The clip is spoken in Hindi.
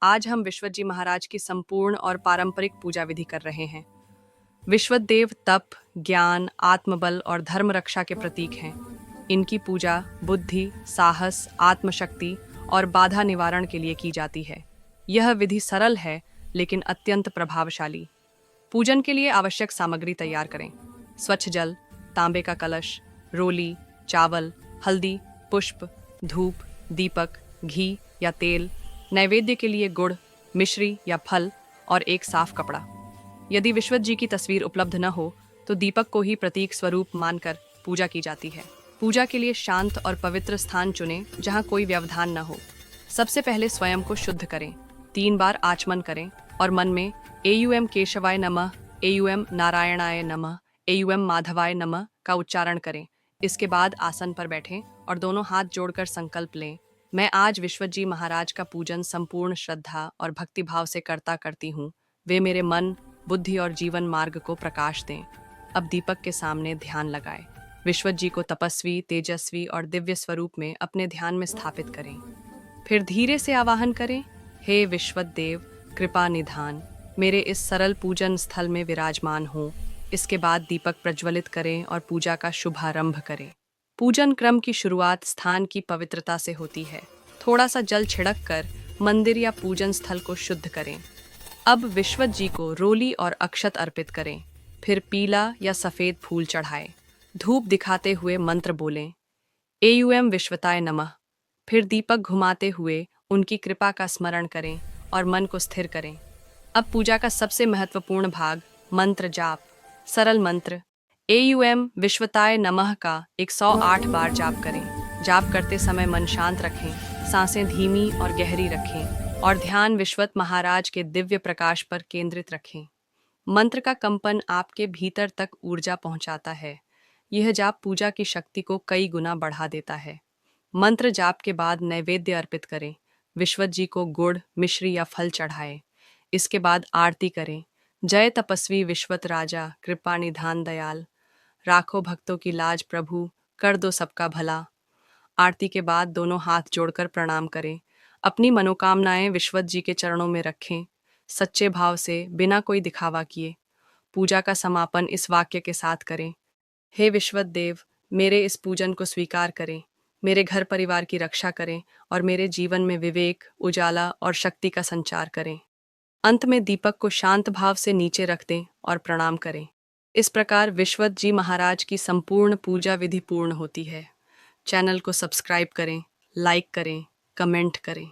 आज हम विश्वत जी महाराज की संपूर्ण और पारंपरिक पूजा विधि कर रहे हैं। विश्वत देव तप, ज्ञान, आत्मबल और धर्म रक्षा के प्रतीक हैं। इनकी पूजा बुद्धि, साहस, आत्मशक्ति और बाधा निवारण के लिए की जाती है। यह विधि सरल है लेकिन अत्यंत प्रभावशाली। पूजन के लिए आवश्यक सामग्री तैयार करें। स्वच्छ जल, तांबे का कलश, रोली, चावल, हल्दी, पुष्प, धूप, दीपक, घी या तेल, नैवेद्य के लिए गुड़, मिश्री या फल और एक साफ कपड़ा। यदि विश्वत जी की तस्वीर उपलब्ध न हो तो दीपक को ही प्रतीक स्वरूप मानकर पूजा की जाती है। पूजा के लिए शांत और पवित्र स्थान चुनें जहां कोई व्यवधान न हो। सबसे पहले स्वयं को शुद्ध करें, 3 बार आचमन करें और मन में एयुएम केशवाय नमः, एयुएम नारायणाय नमः, एयुएम माधवाय नमः का उच्चारण करें। इसके बाद आसन पर बैठें और दोनों हाथ जोड़कर संकल्प लें, मैं आज विश्वत जी महाराज का पूजन संपूर्ण श्रद्धा और भक्तिभाव से करती हूँ। वे मेरे मन, बुद्धि और जीवन मार्ग को प्रकाश दें। अब दीपक के सामने ध्यान लगाएं। विश्वत जी को तपस्वी, तेजस्वी और दिव्य स्वरूप में अपने ध्यान में स्थापित करें। फिर धीरे से आवाहन करें, हे विश्वत देव, कृपा निधान, मेरे इस सरल पूजन स्थल में विराजमान हो। इसके बाद दीपक प्रज्वलित करें और पूजा का शुभारंभ करें। पूजन क्रम की शुरुआत स्थान की पवित्रता से होती है। थोड़ा सा जल छिड़क कर मंदिर या पूजन स्थल को शुद्ध करें। अब विश्वत जी को रोली और अक्षत अर्पित करें। फिर पीला या सफेद फूल चढ़ाएं। धूप दिखाते हुए मंत्र बोलें, एयुएम विश्वताय नमः। फिर दीपक घुमाते हुए उनकी कृपा का स्मरण करें और मन को स्थिर करें। अब पूजा का सबसे महत्वपूर्ण भाग, मंत्र जाप। सरल मंत्र एयुएम विश्वताय नमः का 108 बार जाप करें। जाप करते समय मन शांत रखें, सांसें धीमी और गहरी रखें और ध्यान विश्वत महाराज के दिव्य प्रकाश पर केंद्रित रखें। मंत्र का कंपन आपके भीतर तक ऊर्जा पहुंचाता है। यह जाप पूजा की शक्ति को कई गुना बढ़ा देता है। मंत्र जाप के बाद नैवेद्य अर्पित करें। विश्वत जी को गुड़, मिश्री या फल चढ़ाएं। इसके बाद आरती करें। जय तपस्वी विश्वत राजा, कृपा निधान दयाल, राखो भक्तों की लाज प्रभु, कर दो सबका भला। आरती के बाद दोनों हाथ जोड़कर प्रणाम करें। अपनी मनोकामनाएं विश्वत जी के चरणों में रखें, सच्चे भाव से, बिना कोई दिखावा किए। पूजा का समापन इस वाक्य के साथ करें, हे विश्वत देव, मेरे इस पूजन को स्वीकार करें, मेरे घर परिवार की रक्षा करें और मेरे जीवन में विवेक, उजाला और शक्ति का संचार करें। अंत में दीपक को शांत भाव से नीचे रख दें और प्रणाम करें। इस प्रकार विश्वत जी महाराज की संपूर्ण पूजा विधि पूर्ण होती है। चैनल को सब्सक्राइब करें, लाइक करें, कमेंट करें।